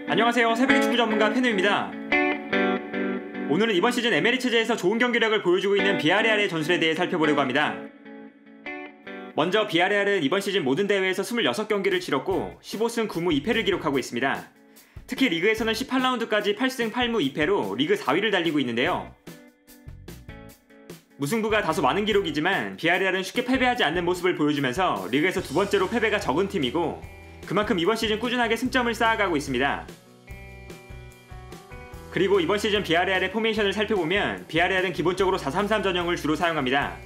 안녕하세요. 새벽의 축구 전문가 페누입니다. 오늘은 이번 시즌 에메리 체제에서 좋은 경기력을 보여주고 있는 비아레알의 전술에 대해 살펴보려고 합니다. 먼저 비아레알은 이번 시즌 모든 대회에서 26경기를 치렀고 15승 9무 2패를 기록하고 있습니다. 특히 리그에서는 18라운드까지 8승 8무 2패로 리그 4위를 달리고 있는데요. 무승부가 다소 많은 기록이지만 비아레알은 쉽게 패배하지 않는 모습을 보여주면서 리그에서 두 번째로 패배가 적은 팀이고 그만큼 이번 시즌 꾸준하게 승점을 쌓아가고 있습니다. 그리고 이번 시즌 비아레알의 포메이션을 살펴보면 비아레알은 기본적으로 4-3-3 전형을 주로 사용합니다.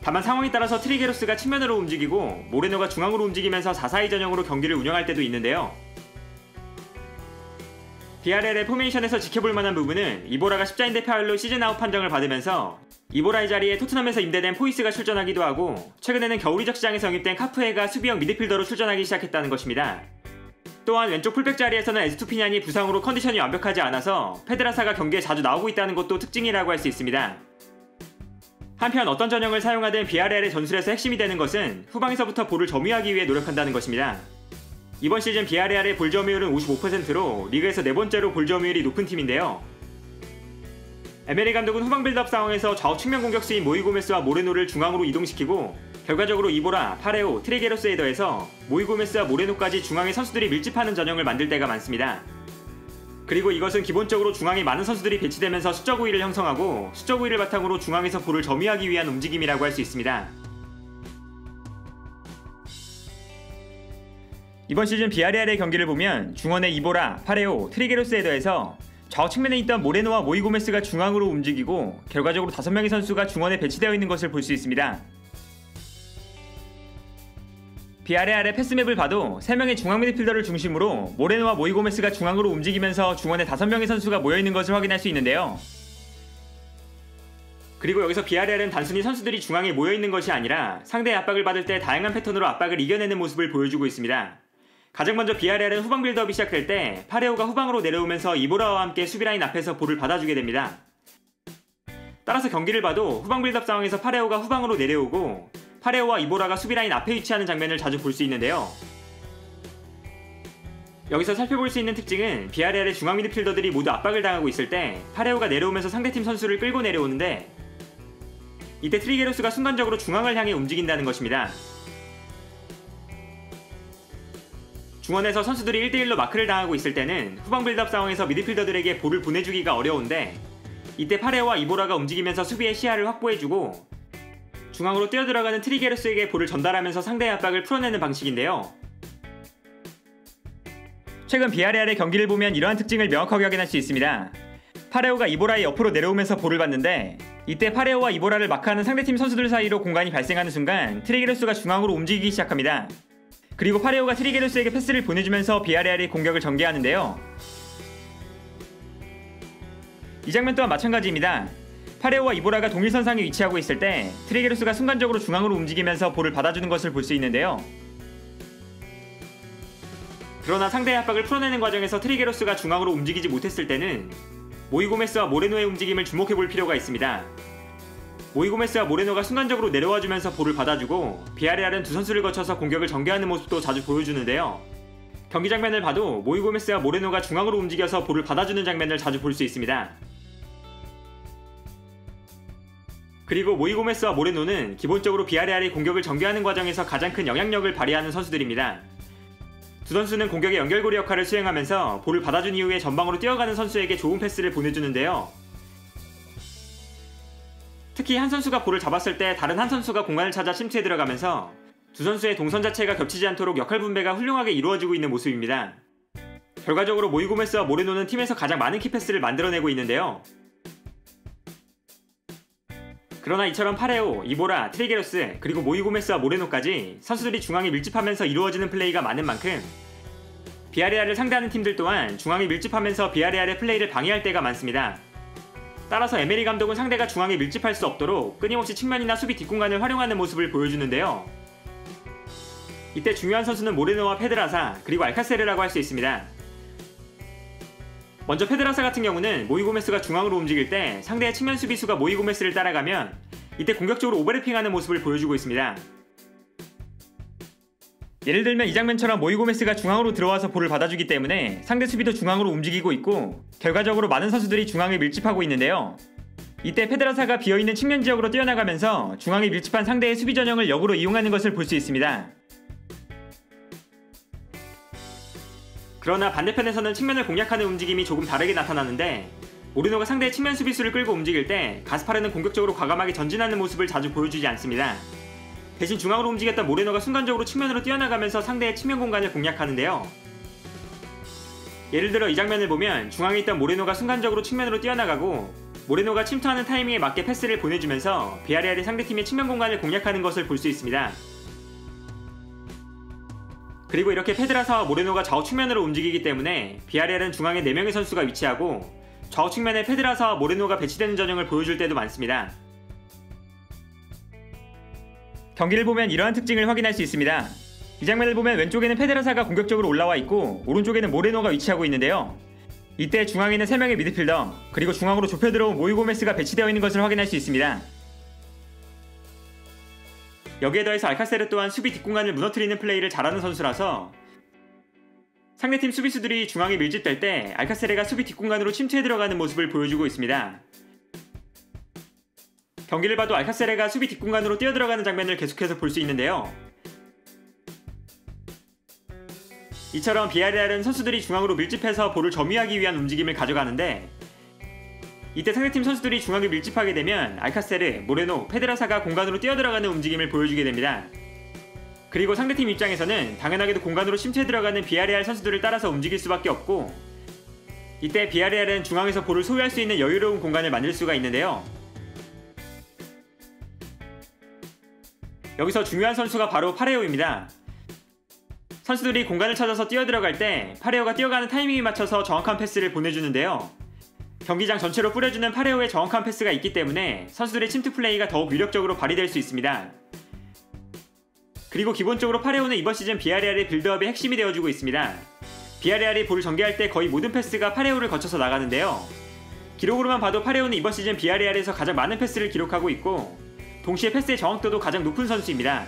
다만 상황에 따라서 트리게로스가 측면으로 움직이고 모레노가 중앙으로 움직이면서 4-4-2 전형으로 경기를 운영할 때도 있는데요. 비아레알의 포메이션에서 지켜볼 만한 부분은 이보라가 십자인대 파열로 시즌 아웃 판정을 받으면서 이보라의 자리에 토트넘에서 임대된 포이스가 출전하기도 하고 최근에는 겨울 이적 시장에서 영입된 카프에가 수비형 미드필더로 출전하기 시작했다는 것입니다. 또한 왼쪽 풀백 자리에서는 에스투피런이 부상으로 컨디션이 완벽하지 않아서 페드라사가 경기에 자주 나오고 있다는 것도 특징이라고 할 수 있습니다. 한편 어떤 전형을 사용하든 비아레알의 전술에서 핵심이 되는 것은 후방에서부터 볼을 점유하기 위해 노력한다는 것입니다. 이번 시즌 비아레알의 볼 점유율은 55%로 리그에서 네 번째로 볼 점유율이 높은 팀인데요. 에메리 감독은 후방 빌드업 상황에서 좌우 측면 공격수인 모이고메스와 모레노를 중앙으로 이동시키고 결과적으로 이보라, 파레오, 트리게로스에 더해서 모이고메스와 모레노까지 중앙에 선수들이 밀집하는 전형을 만들 때가 많습니다. 그리고 이것은 기본적으로 중앙에 많은 선수들이 배치되면서 수적 우위를 형성하고 수적 우위를 바탕으로 중앙에서 볼을 점유하기 위한 움직임이라고 할 수 있습니다. 이번 시즌 비아레알의 경기를 보면 중원의 이보라, 파레오, 트리게로스에 더해서 좌우 측면에 있던 모레노와 모이고메스가 중앙으로 움직이고 결과적으로 5명의 선수가 중원에 배치되어 있는 것을 볼 수 있습니다. 비아레알의 패스맵을 봐도 3명의 중앙 미드필더를 중심으로 모레노와 모이고메스가 중앙으로 움직이면서 중원에 5명의 선수가 모여있는 것을 확인할 수 있는데요. 그리고 여기서 비아레알은 단순히 선수들이 중앙에 모여있는 것이 아니라 상대의 압박을 받을 때 다양한 패턴으로 압박을 이겨내는 모습을 보여주고 있습니다. 가장 먼저 비아레알은 후방 빌드업이 시작될 때 파레오가 후방으로 내려오면서 이보라와 함께 수비라인 앞에서 볼을 받아주게 됩니다. 따라서 경기를 봐도 후방 빌드업 상황에서 파레오가 후방으로 내려오고 파레오와 이보라가 수비라인 앞에 위치하는 장면을 자주 볼 수 있는데요. 여기서 살펴볼 수 있는 특징은 비아레알의 중앙 미드필더들이 모두 압박을 당하고 있을 때 파레오가 내려오면서 상대팀 선수를 끌고 내려오는데 이때 트리게로스가 순간적으로 중앙을 향해 움직인다는 것입니다. 중원에서 선수들이 1대1로 마크를 당하고 있을 때는 후방 빌드업 상황에서 미드필더들에게 볼을 보내주기가 어려운데 이때 파레오와 이보라가 움직이면서 수비의 시야를 확보해주고 중앙으로 뛰어들어가는 트리게로스에게 볼을 전달하면서 상대의 압박을 풀어내는 방식인데요. 최근 비아레알의 경기를 보면 이러한 특징을 명확하게 확인할 수 있습니다. 파레오가 이보라의 옆으로 내려오면서 볼을 받는데 이때 파레오와 이보라를 마크하는 상대팀 선수들 사이로 공간이 발생하는 순간 트리게로스가 중앙으로 움직이기 시작합니다. 그리고 파레오가 트리게로스에게 패스를 보내주면서 비아레알이 공격을 전개하는데요. 이 장면 또한 마찬가지입니다. 파레오와 이보라가 동일선상에 위치하고 있을 때 트리게로스가 순간적으로 중앙으로 움직이면서 볼을 받아주는 것을 볼 수 있는데요. 그러나 상대의 압박을 풀어내는 과정에서 트리게로스가 중앙으로 움직이지 못했을 때는 모이고메스와 모레노의 움직임을 주목해볼 필요가 있습니다. 모이고메스와 모레노가 순간적으로 내려와주면서 볼을 받아주고 비아레알은 두 선수를 거쳐서 공격을 전개하는 모습도 자주 보여주는데요. 경기 장면을 봐도 모이고메스와 모레노가 중앙으로 움직여서 볼을 받아주는 장면을 자주 볼 수 있습니다. 그리고 모이고메스와 모레노는 기본적으로 비아레알이 공격을 전개하는 과정에서 가장 큰 영향력을 발휘하는 선수들입니다. 두 선수는 공격의 연결고리 역할을 수행하면서 볼을 받아준 이후에 전방으로 뛰어가는 선수에게 좋은 패스를 보내주는데요. 특히 한 선수가 볼을 잡았을 때 다른 한 선수가 공간을 찾아 침투해 들어가면서 두 선수의 동선 자체가 겹치지 않도록 역할 분배가 훌륭하게 이루어지고 있는 모습입니다. 결과적으로 모이고메스와 모레노는 팀에서 가장 많은 키패스를 만들어내고 있는데요. 그러나 이처럼 파레오, 이보라, 트리게로스, 그리고 모이고메스와 모레노까지 선수들이 중앙에 밀집하면서 이루어지는 플레이가 많은 만큼 비아레알을 상대하는 팀들 또한 중앙에 밀집하면서 비아레알의 플레이를 방해할 때가 많습니다. 따라서 에메리 감독은 상대가 중앙에 밀집할 수 없도록 끊임없이 측면이나 수비 뒷공간을 활용하는 모습을 보여주는데요. 이때 중요한 선수는 모레노와 페드라사, 그리고 알카세르라고 할 수 있습니다. 먼저 페드라사 같은 경우는 모이고메스가 중앙으로 움직일 때 상대의 측면 수비수가 모이고메스를 따라가면 이때 공격적으로 오버래핑하는 모습을 보여주고 있습니다. 예를 들면 이 장면처럼 모이고메스가 중앙으로 들어와서 볼을 받아주기 때문에 상대 수비도 중앙으로 움직이고 있고 결과적으로 많은 선수들이 중앙에 밀집하고 있는데요. 이때 페드라사가 비어있는 측면 지역으로 뛰어나가면서 중앙에 밀집한 상대의 수비 전형을 역으로 이용하는 것을 볼 수 있습니다. 그러나 반대편에서는 측면을 공략하는 움직임이 조금 다르게 나타나는데 모레노가 상대의 측면 수비수를 끌고 움직일 때 가스파르는 공격적으로 과감하게 전진하는 모습을 자주 보여주지 않습니다. 대신 중앙으로 움직였던 모레노가 순간적으로 측면으로 뛰어나가면서 상대의 측면 공간을 공략하는데요. 예를 들어 이 장면을 보면 중앙에 있던 모레노가 순간적으로 측면으로 뛰어나가고 모레노가 침투하는 타이밍에 맞게 패스를 보내주면서 비아레알이 상대팀의 측면 공간을 공략하는 것을 볼 수 있습니다. 그리고 이렇게 페드라사와 모레노가 좌우 측면으로 움직이기 때문에 비아레알은 중앙에 4명의 선수가 위치하고 좌우 측면에 페드라사와 모레노가 배치되는 전형을 보여줄 때도 많습니다. 경기를 보면 이러한 특징을 확인할 수 있습니다. 이 장면을 보면 왼쪽에는 페드라사가 공격적으로 올라와 있고 오른쪽에는 모레노가 위치하고 있는데요. 이때 중앙에는 3명의 미드필더 그리고 중앙으로 좁혀 들어온 모이고메스가 배치되어 있는 것을 확인할 수 있습니다. 여기에 더해서 알카세르 또한 수비 뒷공간을 무너뜨리는 플레이를 잘하는 선수라서 상대팀 수비수들이 중앙에 밀집될 때 알카세르가 수비 뒷공간으로 침투해 들어가는 모습을 보여주고 있습니다. 경기를 봐도 알카세르가 수비 뒷공간으로 뛰어들어가는 장면을 계속해서 볼 수 있는데요. 이처럼 비아레알은 선수들이 중앙으로 밀집해서 볼을 점유하기 위한 움직임을 가져가는데 이때 상대팀 선수들이 중앙에 밀집하게 되면 알카세르, 모레노, 페드라사가 공간으로 뛰어들어가는 움직임을 보여주게 됩니다. 그리고 상대팀 입장에서는 당연하게도 공간으로 침투해 들어가는 비아레알 선수들을 따라서 움직일 수밖에 없고 이때 비아레알은 중앙에서 볼을 소유할 수 있는 여유로운 공간을 만들 수가 있는데요. 여기서 중요한 선수가 바로 파레오입니다. 선수들이 공간을 찾아서 뛰어들어갈 때 파레오가 뛰어가는 타이밍에 맞춰서 정확한 패스를 보내주는데요. 경기장 전체로 뿌려주는 파레오의 정확한 패스가 있기 때문에 선수들의 침투 플레이가 더욱 위력적으로 발휘될 수 있습니다. 그리고 기본적으로 파레오는 이번 시즌 비아레알의 빌드업의 핵심이 되어주고 있습니다. 비아레알이 볼을 전개할 때 거의 모든 패스가 파레오를 거쳐서 나가는데요. 기록으로만 봐도 파레오는 이번 시즌 비아레알에서 가장 많은 패스를 기록하고 있고 동시에 패스의 정확도도 가장 높은 선수입니다.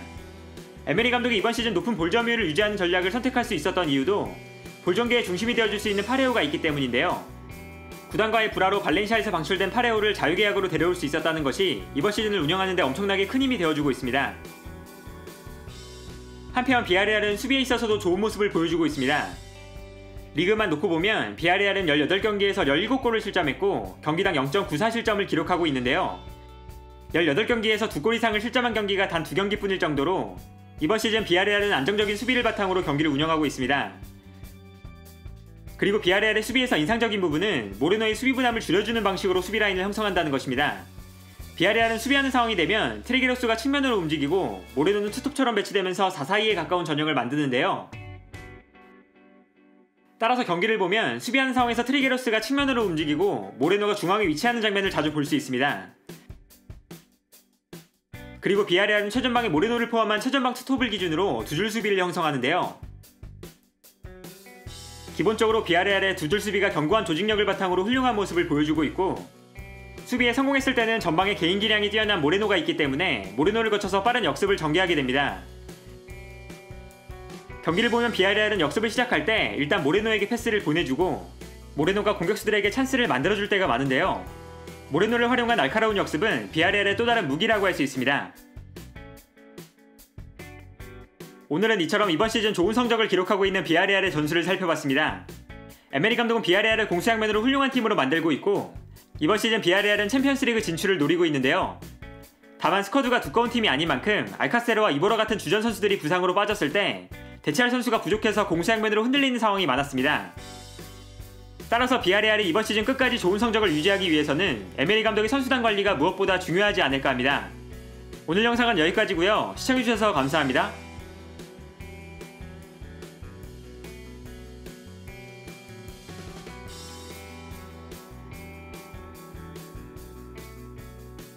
에메리 감독이 이번 시즌 높은 볼 점유율을 유지하는 전략을 선택할 수 있었던 이유도 볼 전개의 중심이 되어줄 수 있는 파레오가 있기 때문인데요. 구단과의 불화로 발렌시아에서 방출된 파레오를 자유계약으로 데려올 수 있었다는 것이 이번 시즌을 운영하는 데 엄청나게 큰 힘이 되어주고 있습니다. 한편 비아레알은 수비에 있어서도 좋은 모습을 보여주고 있습니다. 리그만 놓고 보면 비아레알은 18경기에서 17골을 실점했고 경기당 0.94실점을 기록하고 있는데요. 18경기에서 2골 이상을 실점한 경기가 단 2경기뿐일 정도로 이번 시즌 비아레알은 안정적인 수비를 바탕으로 경기를 운영하고 있습니다. 그리고 비아레알의 수비에서 인상적인 부분은 모레노의 수비 분함을 줄여주는 방식으로 수비 라인을 형성한다는 것입니다. 비아레알은 수비하는 상황이 되면 트리게로스가 측면으로 움직이고 모레노는 투톱처럼 배치되면서 4-4-2에 가까운 전형을 만드는데요. 따라서 경기를 보면 수비하는 상황에서 트리게로스가 측면으로 움직이고 모레노가 중앙에 위치하는 장면을 자주 볼 수 있습니다. 그리고 비아레알은 최전방에 모레노를 포함한 최전방 투톱을 기준으로 두 줄 수비를 형성하는데요. 기본적으로 비아레알의 두 줄 수비가 견고한 조직력을 바탕으로 훌륭한 모습을 보여주고 있고 수비에 성공했을 때는 전방에 개인 기량이 뛰어난 모레노가 있기 때문에 모레노를 거쳐서 빠른 역습을 전개하게 됩니다. 경기를 보면 비아레알은 역습을 시작할 때 일단 모레노에게 패스를 보내주고 모레노가 공격수들에게 찬스를 만들어줄 때가 많은데요. 모레노를 활용한 날카로운 역습은 비아레알의 또 다른 무기라고 할 수 있습니다. 오늘은 이처럼 이번 시즌 좋은 성적을 기록하고 있는 비아레알의 전술을 살펴봤습니다. 에메리 감독은 비아레알을 공수양면으로 훌륭한 팀으로 만들고 있고 이번 시즌 비아레알은 챔피언스리그 진출을 노리고 있는데요. 다만 스쿼드가 두꺼운 팀이 아닌 만큼 알카세르와 이보라 같은 주전 선수들이 부상으로 빠졌을 때 대체할 선수가 부족해서 공수양면으로 흔들리는 상황이 많았습니다. 따라서 비아레알이 이번 시즌 끝까지 좋은 성적을 유지하기 위해서는 에메리 감독의 선수단 관리가 무엇보다 중요하지 않을까 합니다. 오늘 영상은 여기까지고요. 시청해주셔서 감사합니다.